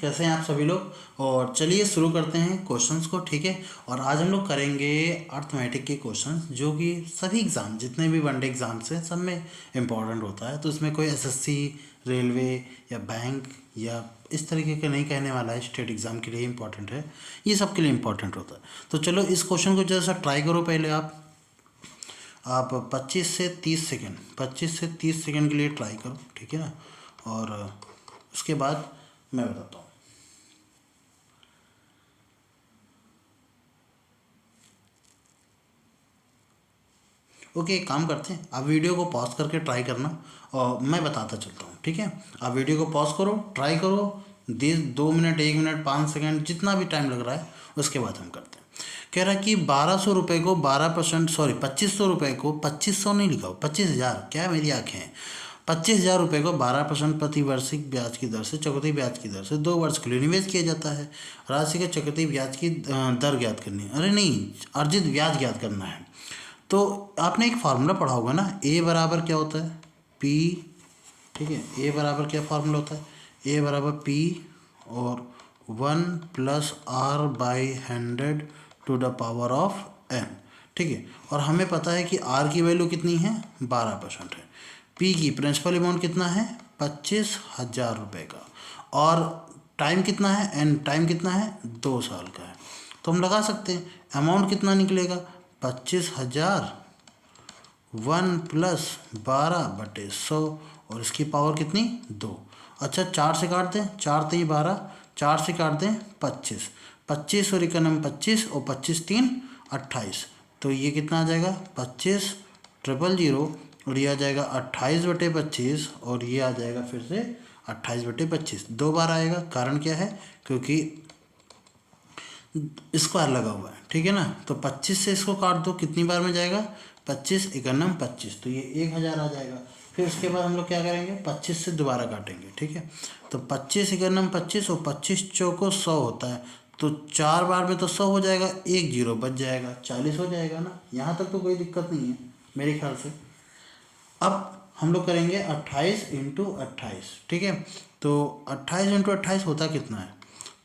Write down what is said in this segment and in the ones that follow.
कैसे हैं आप सभी लोग। और चलिए शुरू करते हैं क्वेश्चंस को, ठीक है। और आज हम लोग करेंगे अर्थमेटिक के क्वेश्चंस, जो कि सभी एग्ज़ाम, जितने भी वनडे एग्ज़ाम्स हैं, सब में इम्पोर्टेंट होता है। तो इसमें कोई एसएससी, रेलवे या बैंक या इस तरीके का नहीं कहने वाला है स्टेट एग्ज़ाम के लिए इम्पोर्टेंट है, ये सब के लिए इम्पोर्टेंट होता है। तो चलो इस क्वेश्चन को जैसा ट्राई करो। पहले आप 25 से 30 सेकंड के लिए ट्राई करो, ठीक है ना। और उसके बाद मैं बताता हूँ। ओके, एक काम करते हैं, आप वीडियो को पॉज करके ट्राई करना और मैं बताता चलता हूँ, ठीक है। आप वीडियो को पॉज करो, ट्राई करो, 2 मिनट, 1 मिनट, 5 सेकंड, जितना भी टाइम लग रहा है, उसके बाद हम करते हैं। कह रहा है कि 1200 रुपये को 12%, सॉरी 2500 रुपये को, 2500 नहीं लिखा हो, 25,000, क्या मेरी आँखें हैं। 25,000 रुपये को 12% प्रतिवार्षिक ब्याज की दर से, चक्रवृद्धि ब्याज की दर से 2 वर्ष के लिए निवेश किया जाता है। राशि के चक्रवृद्धि ब्याज की दर ज्ञात करनी है, अरे नहीं, अर्जित ब्याज ज्ञात करना है। तो आपने एक फार्मूला पढ़ा होगा ना, ए बराबर क्या होता है, पी, ठीक है। ए बराबर क्या फार्मूला होता है, ए बराबर पी और 1+r/100 to the power of n, ठीक है। और हमें पता है कि r की वैल्यू कितनी है, 12% है। p की प्रिंसिपल अमाउंट कितना है, 25,000 रुपये का, और टाइम कितना है, n टाइम कितना है, 2 साल का है। तो हम लगा सकते हैं अमाउंट कितना निकलेगा, 25,000 1+12/100, और इसकी पावर कितनी, 2। अच्छा 4 से काट दें, 4 3 12, 4 से काट दें 25, 25 और 91 25, और 25 3 28। तो ये कितना आ जाएगा, 25,000, और ये आ जाएगा 28/25, और ये आ जाएगा फिर से 28/25, 2 बार आएगा। कारण क्या है, क्योंकि स्क्वायर लगा हुआ है, ठीक है ना। तो 25 से इसको काट दो, कितनी बार में जाएगा, 25 91 25, तो ये 1000 आ जाएगा। फिर उसके बाद हम लोग क्या करेंगे, 25 से दोबारा काटेंगे, ठीक है। तो 25 91 25, और 25 चौको 100 होता है, तो 4 बार में तो 100 हो जाएगा, 1 0 बच जाएगा, 40 हो जाएगा ना। यहाँ तक तो कोई दिक्कत नहीं है मेरे ख्याल से। अब हम लोग करेंगे 28 × 28, ठीक है। तो 28 × 28 होता कितना है,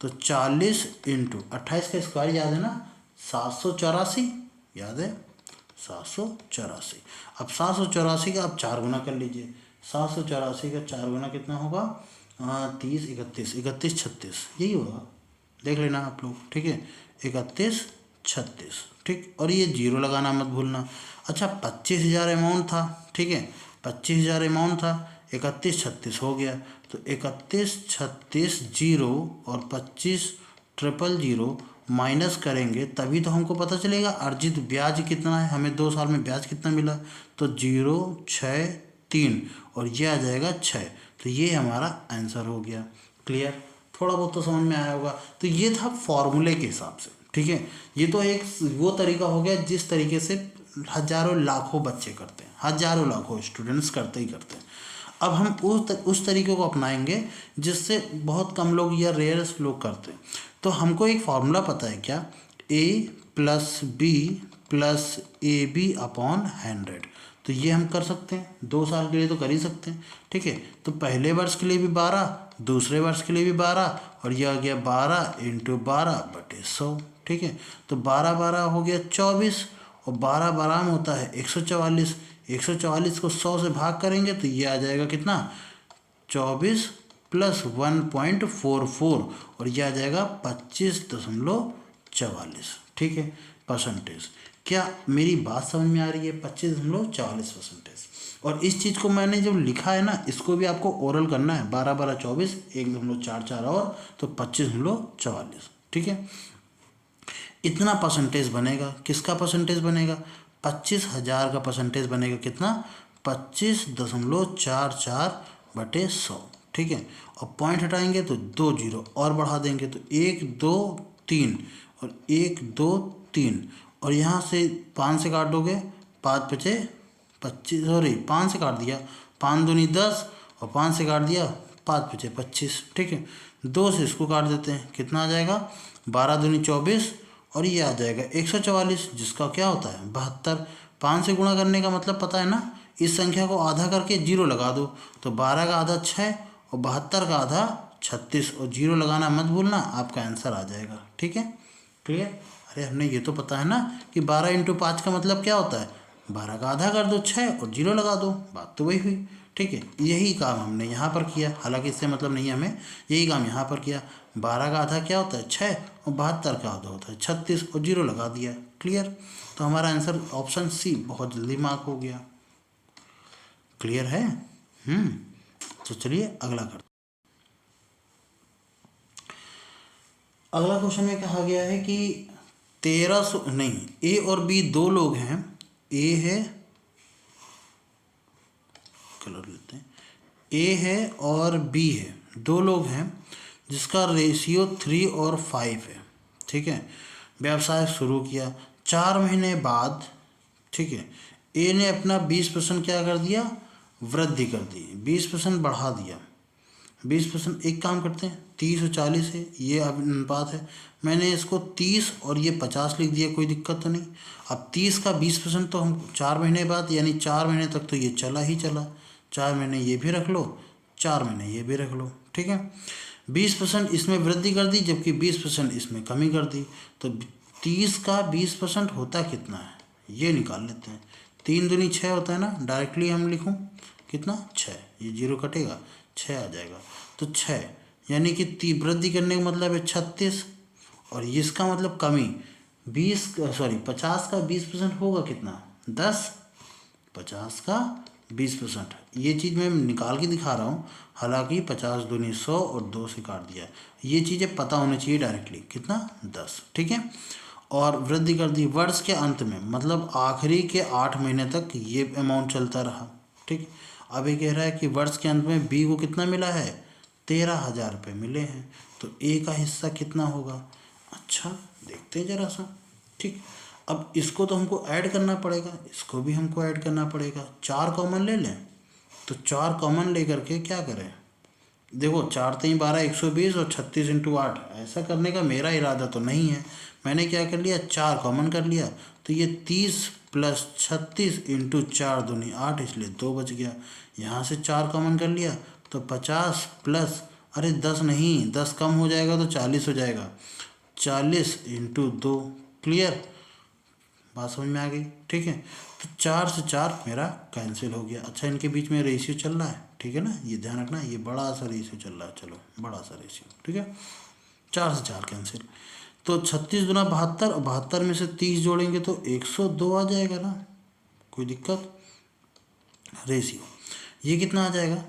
तो 40 × 28 का स्क्वायर याद है ना, 784, याद है 784। अब 784 का आप 4 गुना कर लीजिए, 784 का 4 गुना कितना होगा, 30 31 31 36, यही होगा, देख लेना आप लोग, ठीक है। 31 36, ठीक। और ये 0 लगाना मत भूलना। अच्छा 25,000 अमाउंट था, ठीक है, 25,000 अमाउंट था, 31 36 हो गया, तो 31 36 0 और 25 000 माइनस करेंगे, तभी तो हमको पता चलेगा अर्जित ब्याज कितना है, हमें 2 साल में ब्याज कितना मिला। तो 0 6 3, और ये आ जाएगा 6, तो ये हमारा आंसर हो गया। क्लियर, थोड़ा बहुत तो समझ में आया होगा। तो ये था फॉर्मूले के हिसाब से, ठीक है। ये तो एक वो तरीका हो गया जिस तरीके से हजारों लाखों बच्चे करते हैं, हजारों लाखों स्टूडेंट्स करते ही करते हैं। अब हम उस तरीके को अपनाएंगे जिससे बहुत कम लोग या रेयर लोग करते हैं। तो हमको एक फार्मूला पता है क्या, a+b+ab/100। तो ये हम कर सकते हैं, 2 साल के लिए तो कर ही सकते हैं, ठीक है। तो पहले वर्ष के लिए भी 12, दूसरे वर्ष के लिए भी 12, और ये आ गया 12 × 12/100, ठीक है। तो 12 12 हो गया 24, और 12 12 में होता है 144, 144 को 100 से भाग करेंगे तो ये आ जाएगा कितना, 24 + 1.44, और ये आ जाएगा 25.44, ठीक है, परसेंटेज। क्या मेरी बात समझ में आ रही है, 25.44%। और इस चीज़ को मैंने जब लिखा है ना, इसको भी आपको ओरल करना है, 12 12 24, 1.44 और, तो 25.44, ठीक है। इतना परसेंटेज बनेगा, किसका परसेंटेज बनेगा, 25,000 का परसेंटेज बनेगा, कितना, 25.44/100, ठीक है। और पॉइंट हटाएंगे तो 2 0 और बढ़ा देंगे, तो 1 2 3 और 1 2 3, और यहाँ से 5 से काट दोगे, 5 बचे 25, सॉरी 5 से काट दिया, 5 दूनी 10, और 5 से काट दिया, 5 बचे 25, ठीक है। 2 से इसको काट देते हैं, कितना आ जाएगा, 12 दूनी 24, और ये आ जाएगा 144, जिसका क्या होता है 72। 5 से गुणा करने का मतलब पता है ना, इस संख्या को आधा करके 0 लगा दो, तो 12 का आधा 6 और 72 का आधा 36 और 0 लगाना मत भूलना, आपका आंसर आ जाएगा। ठीक है, क्लियर। अरे हमने ये तो पता है ना कि 12 इंटू 5 का मतलब क्या होता है, 12 का आधा कर दो 6 और 0 लगा दो, बात तो वही हुई। ठीक है, यही काम हमने यहाँ पर किया, हालांकि इससे मतलब नहीं है हमें, यही काम यहाँ पर किया। 12 का आधा क्या होता है 6 और 72 का आधा होता है 36 और 0 लगा दिया। क्लियर, तो हमारा आंसर ऑप्शन सी बहुत जल्दी मार्क हो गया। क्लियर है। तो चलिए अगला करते। अगला क्वेश्चन में कहा गया है कि 1300 नहीं, ए और बी दो लोग हैं, ए है, कलर लेते हैं, ए है और बी है, दो लोग हैं जिसका रेशियो 3 और 5 है। ठीक है, व्यवसाय शुरू किया, 4 महीने बाद, ठीक है, ए ने अपना 20% क्या कर दिया, वृद्धि कर दी, 20% बढ़ा दिया। 20%, एक काम करते हैं, 30 और 40 है, ये अब अनुपात है, मैंने इसको 30 और ये 50 लिख दिया, कोई दिक्कत तो नहीं। अब 30 का 20% तो हम 4 महीने बाद, यानी 4 महीने तक तो ये चला ही चला, 4 महीने ये भी रख लो, 4 महीने ये भी रख लो। ठीक है, 20% इसमें वृद्धि कर दी, जबकि 20% इसमें कमी कर दी, तो 30 का 20% होता कितना है, ये निकाल लेते हैं। 3 दूनी 6 होता है ना, डायरेक्टली हम लिखूँ कितना, 6, ये 0 कटेगा, 6 आ जाएगा। तो 6 यानी कि वृद्धि करने का मतलब है 36, और इसका मतलब कमी 50 का 20% होगा कितना, 10, 50 का 20%, ये चीज़ मैं निकाल के दिखा रहा हूँ, हालांकि 50 दूनी 100 और 2 से काट दिया, ये चीज़ें पता होनी चाहिए डायरेक्टली, कितना, 10। ठीक है, और वृद्धि कर दी वर्ष के अंत में, मतलब आखिरी के 8 महीने तक ये अमाउंट चलता रहा। ठीक, अब ये कह रहा है कि वर्ष के अंत में बी को कितना मिला है, 13,000 रुपये मिले हैं, तो ए का हिस्सा कितना होगा। अच्छा, देखते हैं जरा सा। ठीक, अब इसको तो हमको ऐड करना पड़ेगा, इसको भी हमको ऐड करना पड़ेगा, 4 कॉमन ले लें, तो 4 कॉमन ले करके क्या करें, देखो 4 3 12 120 और 36 इंटू 8, ऐसा करने का मेरा इरादा तो नहीं है, मैंने क्या कर लिया, 4 कॉमन कर लिया, तो ये 30 प्लस 36 इंटू 4 दूनी 8, इसलिए 2 बच गया। यहाँ से 4 कॉमन कर लिया तो 50 प्लस, अरे 10 नहीं, 10 कम हो जाएगा तो 40 हो जाएगा, 40 इंटू 2। क्लियर, बात समझ में आ गई। ठीक है, तो 4 से 4 मेरा कैंसिल हो गया। अच्छा, इनके बीच में रेशियो चल रहा है, ठीक है ना, ये ध्यान रखना, ये बड़ा सा रेशियो चल रहा है, चलो बड़ा सा रेशियो। ठीक है, 4 से 4 कैंसिल, तो 36 दूना 72, और 72 में से 30 जोड़ेंगे तो 102 आ जाएगा ना, कोई दिक्कत। रेशियो ये कितना आ जाएगा,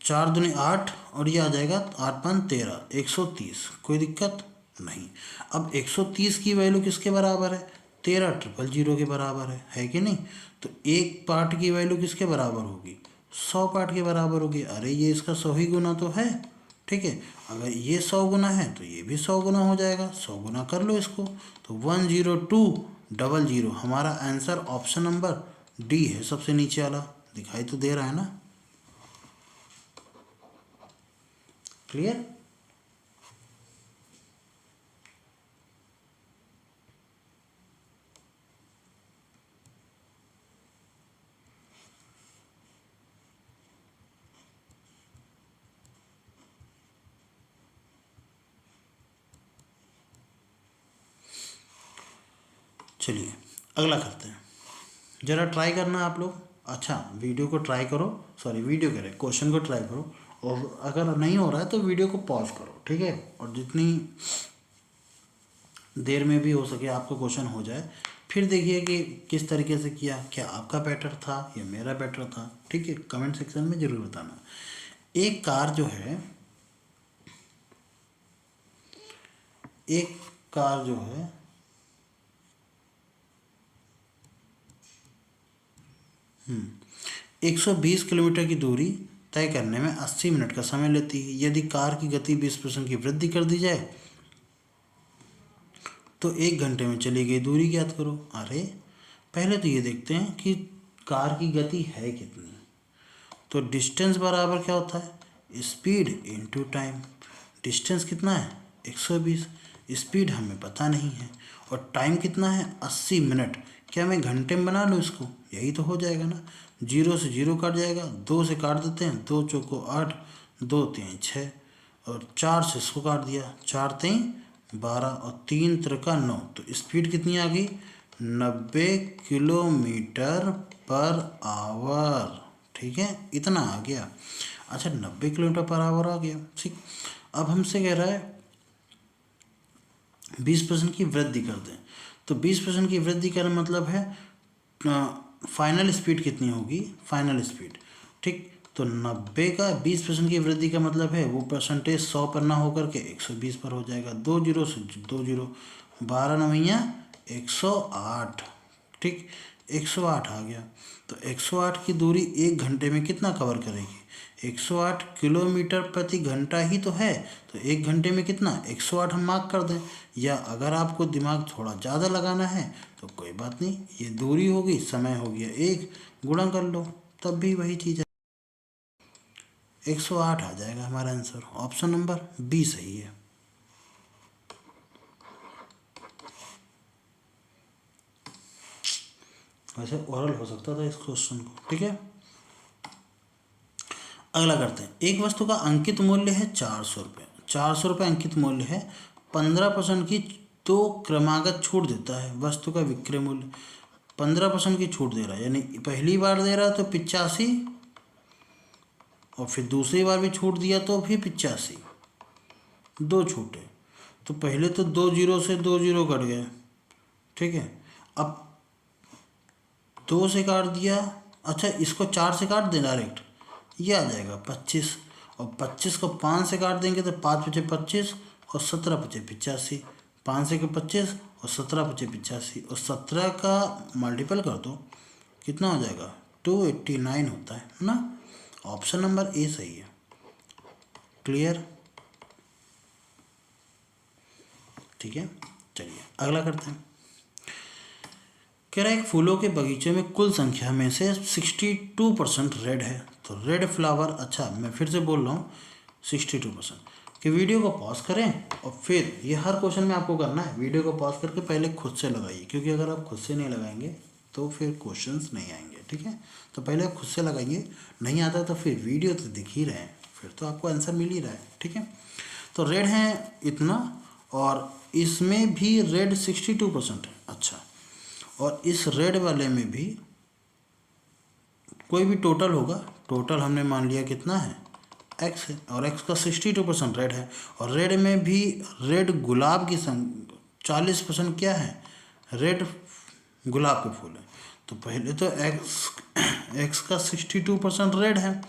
4 दूनी 8 और ये आ जाएगा 8 5 13, 130, कोई दिक्कत नहीं। अब 130 की वैल्यू किसके बराबर है, 13,000 के बराबर है कि नहीं, तो एक पार्ट की वैल्यू किसके बराबर होगी, 100 पार्ट के बराबर होगी। अरे ये इसका 100 ही गुना तो है। ठीक है, अगर ये 100 गुना है तो ये भी 100 गुना हो जाएगा, 100 गुना कर लो इसको, तो 10200, हमारा आंसर ऑप्शन नंबर डी है, सबसे नीचे वाला, दिखाई तो दे रहा है ना। क्लियर, चलिए अगला करते हैं, ज़रा ट्राई करना आप लोग। अच्छा, वीडियो को ट्राई करो, सॉरी वीडियो करें, क्वेश्चन को ट्राई करो, और अगर नहीं हो रहा है तो वीडियो को पॉज करो। ठीक है, और जितनी देर में भी हो सके आपको क्वेश्चन हो जाए, फिर देखिए कि किस तरीके से किया, क्या आपका बेटर था या मेरा बेटर था। ठीक है, कमेंट सेक्शन में ज़रूर बताना। एक कार जो है, एक कार जो है 120 किलोमीटर की दूरी तय करने में 80 मिनट का समय लेती है। यदि कार की गति 20% की वृद्धि कर दी जाए तो 1 घंटे में चली गई दूरी ज्ञात करो। अरे पहले तो ये देखते हैं कि कार की गति है कितनी, तो डिस्टेंस बराबर क्या होता है, स्पीड इनटू टाइम। डिस्टेंस कितना है 120, स्पीड हमें पता नहीं है, और टाइम कितना है 80 मिनट। क्या मैं घंटे में बना लूँ इसको, यही तो हो जाएगा ना, 0 से 0 काट जाएगा, 2 से काट देते हैं, 2 चौको 8, 2 3 6 और 4 से इसको काट दिया, 4 3 12 और 3 त्रिका 9। तो स्पीड कितनी आ गई? 90 किलोमीटर पर आवर। ठीक है, इतना आ गया। अच्छा, 90 किलोमीटर पर आवर आ गया। ठीक, अब हमसे कह रहा है 20% की वृद्धि कर दें। तो 20% की वृद्धि का मतलब है फाइनल स्पीड कितनी होगी? Final speed. ठीक, तो 90 का 20% की वृद्धि का मतलब है वो परसेंटेज 100 पर ना होकर के 120 पर हो जाएगा। 2 जीरो से 2 जीरो, 12 नवैया 108। ठीक, 108 आ गया। तो 108 की दूरी 1 घंटे में कितना कवर करेगी? 108 किलोमीटर प्रति घंटा ही तो है। तो 1 घंटे में कितना? 108 हम मार्क कर दें। या अगर आपको दिमाग थोड़ा ज़्यादा लगाना है तो कोई बात नहीं, ये दूरी होगी, समय हो गया 1, गुणा कर लो, तब भी वही चीज़ है। 108 आ जाएगा हमारा आंसर। ऑप्शन नंबर बी सही है। वैसे ओरल हो सकता था इस क्वेश्चन को। ठीक है, अगला करते हैं। एक वस्तु का अंकित मूल्य है 400 रुपये। 400 रुपये अंकित मूल्य है। 15% की तो क्रमागत छूट देता है। वस्तु का विक्रय मूल्य 15% की छूट दे रहा है, यानी पहली बार दे रहा है तो 85, और फिर दूसरी बार भी छूट दिया तो भी 85, 2 छूटे। तो पहले तो 2 जीरो से 2 जीरो कट गए। ठीक है, अब 2 से काट दिया। अच्छा, इसको 4 से काट दें डायरेक्ट, ये आ जाएगा 25। और 25 को 5 से काट देंगे तो 5 पचे 25 और 17 पचे 85। 5 से के 25 और 17 पचे 85 और 17 का मल्टीपल कर दो, कितना हो जाएगा? 289 होता है ना। ऑप्शन नंबर ए सही है। क्लियर? ठीक है, चलिए अगला करते हैं। कह रहा है एक फूलों के बगीचे में कुल संख्या में से 62% रेड है। तो रेड फ्लावर, अच्छा मैं फिर से बोल रहा हूँ 62%। कि वीडियो को पॉज करें और फिर ये हर क्वेश्चन में आपको करना है, वीडियो को पॉज करके पहले खुद से लगाइए, क्योंकि अगर आप खुद से नहीं लगाएंगे तो फिर क्वेश्चंस नहीं आएंगे। ठीक है, तो पहले आप खुद से लगाइए, नहीं आता तो फिर वीडियो तो दिख ही रहे हैं, फिर तो आपको आंसर मिल ही रहा है। ठीक है, तो रेड है इतना, और इसमें भी रेड 62% है। अच्छा, और इस रेड वाले में भी कोई भी टोटल होगा, टोटल हमने मान लिया कितना है? एक्स है, और एक्स का 62% रेड है। और रेड में भी रेड गुलाब की 40% क्या है? रेड गुलाब के फूल है। तो पहले तो एक्स का 62% रेड है।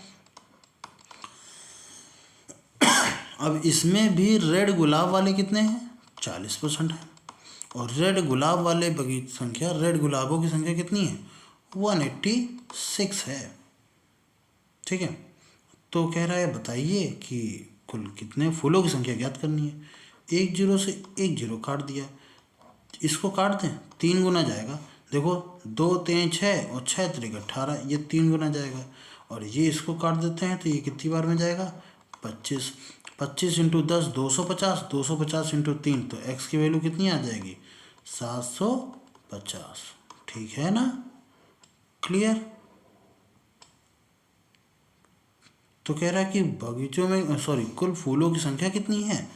अब इसमें भी रेड गुलाब वाले कितने हैं? 40% है। और रेड गुलाब वाले बगीचे संख्या, रेड गुलाबों की संख्या कितनी है? 186 है। ठीक है, तो कह रहा है बताइए कि कुल कितने फूलों की संख्या ज्ञात करनी है। 1 जीरो से 1 जीरो काट दिया, इसको काट दें, 3 गुना जाएगा। देखो 2 3 6 और 6 3 18, ये 3 गुना जाएगा। और ये इसको काट देते हैं तो ये कितनी बार में जाएगा? 25। 25 इंटू 10 250, 250 इंटू 3, तो एक्स की वैल्यू कितनी आ जाएगी? 750। ठीक है ना? क्लियर? तो कह रहा है कि बगीचों में, सॉरी, कुल फूलों की संख्या कितनी है।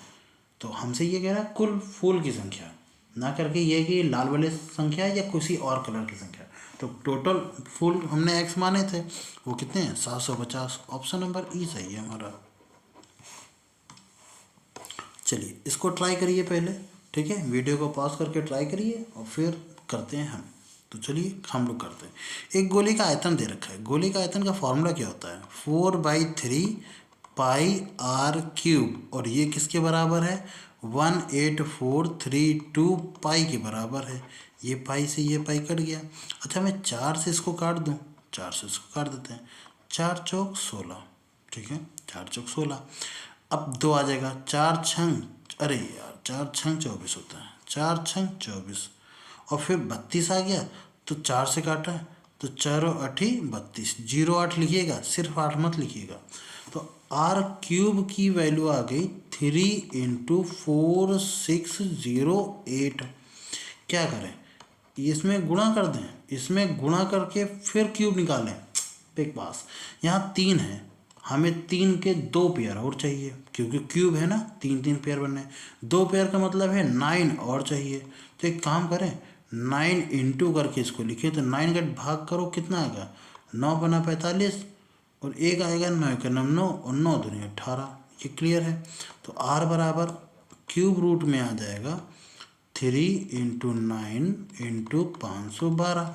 तो हमसे ये कह रहा है कुल फूल की संख्या, ना करके ये कि लाल वाले संख्या है या किसी और कलर की संख्या। तो टोटल फूल हमने एक्स माने थे, वो कितने हैं? 750। ऑप्शन नंबर ई सही है हमारा। चलिए इसको ट्राई करिए पहले। ठीक है, वीडियो को पॉज करके ट्राई करिए और फिर करते हैं हम। तो चलिए हम लोग करते हैं। एक गोली का आयतन दे रखा है। गोली का आयतन का फॉर्मूला क्या होता है? 4/3 पाई आर क्यूब, और ये किसके बराबर है? 18432 पाई के बराबर है। ये पाई से ये पाई कट गया। अच्छा, मैं 4 से इसको काट दूँ, 4 से इसको काट देते हैं। 4 चौक 16। ठीक है, 4 चौक 16। अब 2 आ जाएगा। 4 छंग, अरे यार 4 छंग 24 होता है। 4 छंग 24, और फिर 32 आ गया। तो 4 से काटा तो 4 8 32, 08 लिखिएगा, सिर्फ 8 मत लिखिएगा। तो आर क्यूब की वैल्यू आ गई 3 इंटू 4608। क्या करें? इसमें गुणा कर दें, इसमें गुणा करके फिर क्यूब निकालें। पिक पास, यहाँ 3 है, हमें 3 के 2 पेयर और चाहिए, क्योंकि क्यूब है ना, 3 पेयर बनने, 2 पेयर का मतलब है 9 और चाहिए। तो एक काम करें, 9 इंटू करके इसको लिखे, तो 9 का भाग करो, कितना आएगा, 9 बना 45, और एक आएगा 9 का 9 9, और 9 दूनी 18। ये क्लियर है। तो r बराबर क्यूब रूट में आ जाएगा 3 इंटू 9 इंटू 512।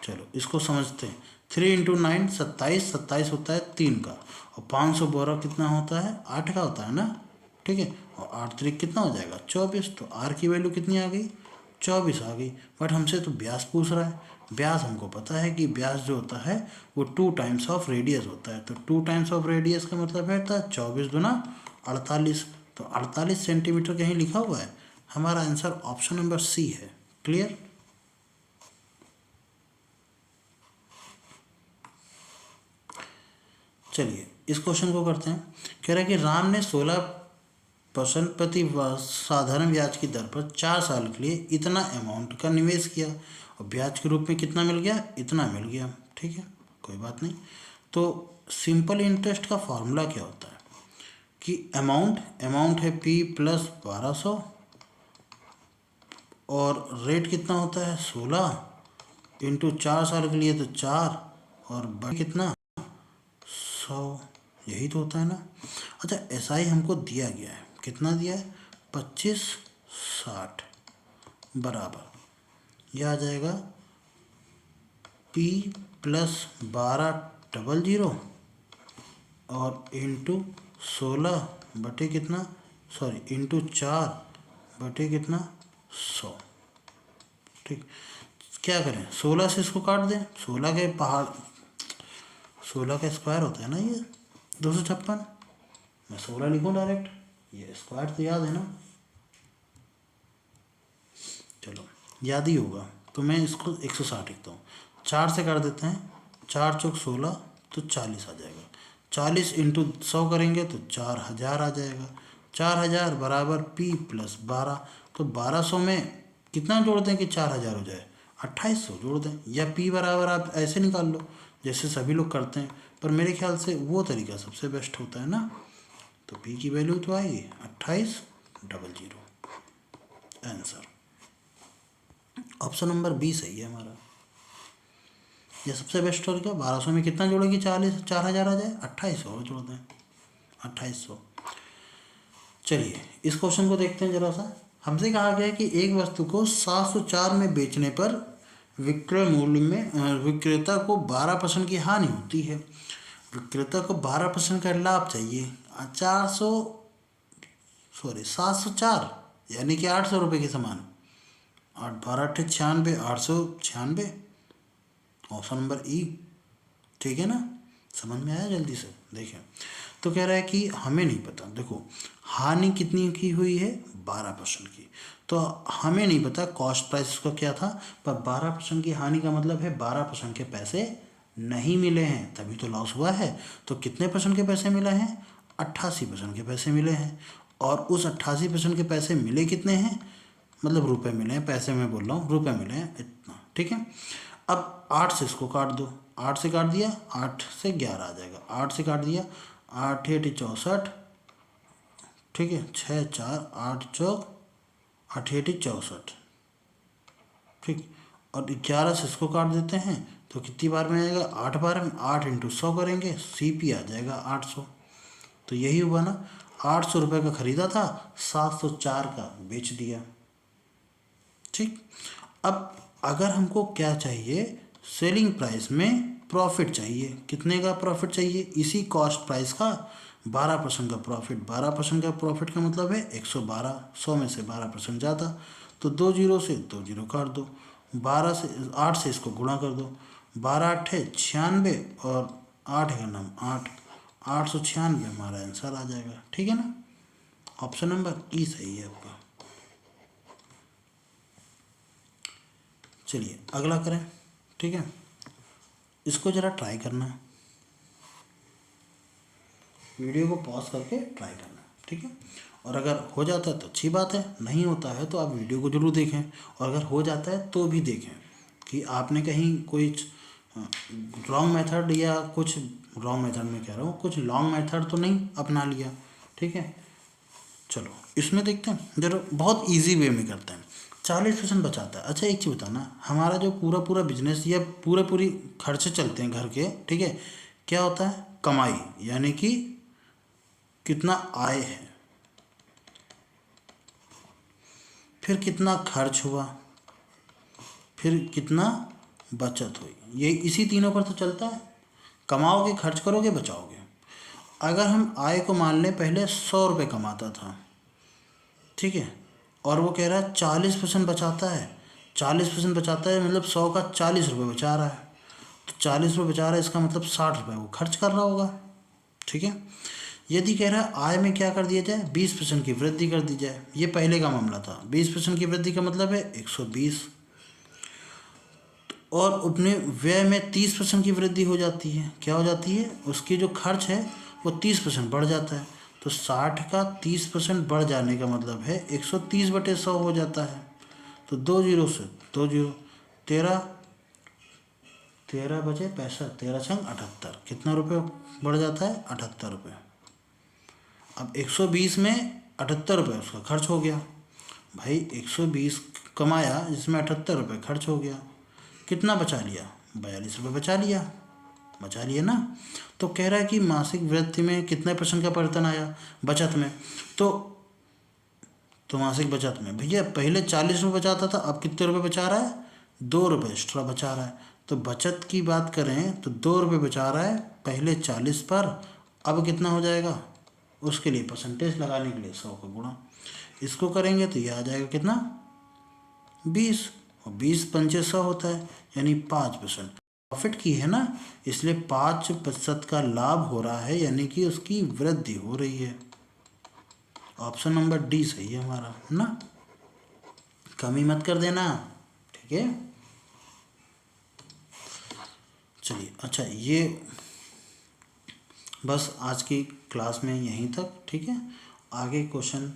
चलो इसको समझते हैं। 3 इंटू 9 27, 27 होता है 3 का, और 512 कितना होता है, 8 का होता है ना, ठीक है। और 8 3 कितना हो जाएगा, 24। तो r की वैल्यू कितनी आ गई, 24 आ गई। बट हमसे तो व्यास पूछ रहा है। व्यास हमको पता है कि व्यास जो होता है वो 2 टाइम्स ऑफ रेडियस होता है। तो 2 टाइम्स ऑफ रेडियस का मतलब है 24 दूना 48। तो 48 सेंटीमीटर कहीं लिखा हुआ है। हमारा आंसर ऑप्शन नंबर सी है। क्लियर। चलिए इस क्वेश्चन को करते हैं। कह रहा है कि राम ने 16% प्रति वर्ष साधारण ब्याज की दर पर 4 साल के लिए इतना अमाउंट का निवेश किया, और ब्याज के रूप में कितना मिल गया, इतना मिल गया। ठीक है, कोई बात नहीं। तो सिंपल इंटरेस्ट का फॉर्मूला क्या होता है कि अमाउंट है P प्लस 1200, और रेट कितना होता है 16 इंटू 4 साल के लिए तो 4, और कितना 100, यही तो होता है ना। अच्छा SI हमको दिया गया है, कितना दिया है 25 60 बराबर, यह आ जाएगा P प्लस 1200 और इंटू 16 बटे कितना, सॉरी इंटू 4 बटे कितना 100। ठीक, क्या करें, 16 से इसको काट दें, 16 के पहाड़, 16 का स्क्वायर होता है ना ये 256, मैं 16 लिखूँ डायरेक्ट, ये स्क्वायर तो याद है ना, चलो याद ही होगा। तो मैं इसको 160 लिखता हूँ, 4 से काट देते हैं, 4 चौक 16 तो 40 आ जाएगा, 40 इंटू 100 करेंगे तो 4000 आ जाएगा। 4000 बराबर P प्लस 12, तो 1200 में कितना जोड़ दें कि 4000 हो जाए, 2800 जोड़ दें, या P बराबर आप ऐसे निकाल लो जैसे सभी लोग करते हैं, पर मेरे ख्याल से वो तरीका सबसे बेस्ट होता है ना। तो P की वैल्यू तो आएगी 2800। आंसर ऑप्शन नंबर बी सही है हमारा, यह सबसे बेस्ट और क्या। 1200 में कितना जोड़ेगी, 4000 आ जाए, 2800 और जोड़ दें, 2800। चलिए इस क्वेश्चन को देखते हैं जरा सा। हमसे कहा गया है कि एक वस्तु को 704 में बेचने पर विक्रय मूल्य में विक्रेता को 12% की हानि होती है। विक्रेता को 12% का लाभ चाहिए। 704 यानी कि 800 रुपये के समान, 8 12 896, ऑप्शन नंबर ई। ठीक है ना, समझ में आया, जल्दी से देखें। तो कह रहा है कि हमें नहीं पता, देखो हानि कितनी की हुई है 12% की, तो हमें नहीं पता कॉस्ट प्राइस उसका क्या था, पर 12% की हानि का मतलब है 12% के पैसे नहीं मिले हैं, तभी तो लॉस हुआ है। तो कितने परसेंट के पैसे मिले हैं, 88% के पैसे मिले हैं। और उस 88% के पैसे मिले कितने हैं, मतलब रुपए मिले हैं, पैसे में बोल रहा हूँ, रुपए मिले हैं इतना। ठीक है, अब 8 से इसको काट दो, 8 से काट दिया, 8 से 11 आ जाएगा, 8 से काट दिया, 8 8 64, ठीक है, 6 4 8 चौक 8 8 64, ठीक। और 11 से इसको काट देते हैं तो कितनी बार में आएगा, 8 बार में, 8 इंटू 100 करेंगे, CP आ जाएगा 800। तो यही हुआ ना, 800 रुपये का खरीदा था, 704 का बेच दिया। ठीक, अब अगर हमको क्या चाहिए, सेलिंग प्राइस में प्रॉफिट चाहिए, कितने का प्रॉफिट चाहिए, इसी कॉस्ट प्राइस का 12% का प्रॉफिट। 12% का प्रॉफिट का मतलब है 112, 100 में से 12% ज़्यादा, तो 2 जीरो से 2 जीरो काट दो, 12 से 8 से इसको गुणा कर दो, 12 8 है 96, और 8 का नाम 8, 896 हमारा आंसर आ जाएगा। ठीक है ना, ऑप्शन नंबर ई सही है आपका। चलिए अगला करें। ठीक है, इसको ज़रा ट्राई करना, वीडियो को पॉज करके ट्राई करना। ठीक है, और अगर हो जाता है तो अच्छी बात है, नहीं होता है तो आप वीडियो को ज़रूर देखें, और अगर हो जाता है तो भी देखें कि आपने कहीं कोई रॉन्ग मेथड या कुछ रॉन्ग मेथड में कह रहा हूँ, कुछ लॉन्ग मेथड तो नहीं अपना लिया, ठीक है। चलो इसमें देखते हैं जरा, बहुत इजी वे में करते हैं। 40% बचाता है। अच्छा एक चीज़ बताना, हमारा जो पूरा पूरा बिजनेस या पूरे खर्चे चलते हैं घर के, ठीक है, क्या होता है, कमाई, यानी कि कितना आय है, फिर कितना खर्च हुआ, फिर कितना बचत हुई, ये इसी तीनों पर तो चलता है। कमाओगे, खर्च करोगे, बचाओगे। अगर हम आय को मान लें, पहले 100 रुपये कमाता था, ठीक है, और वो कह रहा है 40% बचाता है, 40% बचाता है मतलब 100 का 40 रुपये बचा रहा है, तो 40 रुपये बचा रहा है, इसका मतलब 60 रुपये वो खर्च कर रहा होगा, ठीक है। यदि कह रहा है आय में क्या कर दिया जाए, 20% की वृद्धि कर दी जाए, ये पहले का मामला था। 20% की वृद्धि का मतलब है 120, और अपने व्यय में 30% की वृद्धि हो जाती है। क्या हो जाती है, उसकी जो खर्च है वो 30% बढ़ जाता है, तो 60 का 30% बढ़ जाने का मतलब है 130/100 हो जाता है। तो 2 जीरो से 2 जीरो, 13 13 बचे 65, 13 छंग 78, कितना रुपये बढ़ जाता है, 78 रुपये। अब 120 में 78 रुपये उसका खर्च हो गया। भाई 120 कमाया, जिसमें 78 रुपये खर्च हो गया, कितना बचा लिया, 42 रुपये बचा लिया ना। तो कह रहा है कि मासिक वृद्धि में कितने % का परिवर्तन आया, बचत में। तो मासिक बचत में भैया पहले 40 रुपये बचाता था, अब कितने रुपये बचा रहा है, 2 रुपये एक्स्ट्रा बचा रहा है। तो बचत की बात करें तो 2 रुपये बचा रहा है पहले 40 पर, अब कितना हो जाएगा, उसके लिए परसेंटेज लगाने के लिए 100 का गुणा इसको करेंगे तो ये आ जाएगा कितना, 20, और 20 पंचे 100 होता है, यानी 5% प्रॉफिट की है ना, इसलिए 5% का लाभ हो रहा है, यानी कि उसकी वृद्धि हो रही है। ऑप्शन नंबर डी सही है हमारा, है ना, कमी मत कर देना, ठीक है। चलिए अच्छा, ये बस आज की क्लास में यहीं तक, ठीक है, आगे क्वेश्चन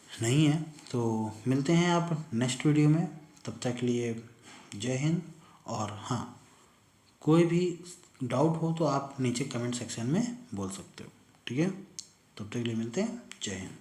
नहीं है, तो मिलते हैं आप नेक्स्ट वीडियो में। तब तक के लिए जय हिंद। और हाँ, कोई भी डाउट हो तो आप नीचे कमेंट सेक्शन में बोल सकते हो, ठीक है। तब तक के लिए मिलते हैं, जय हिंद।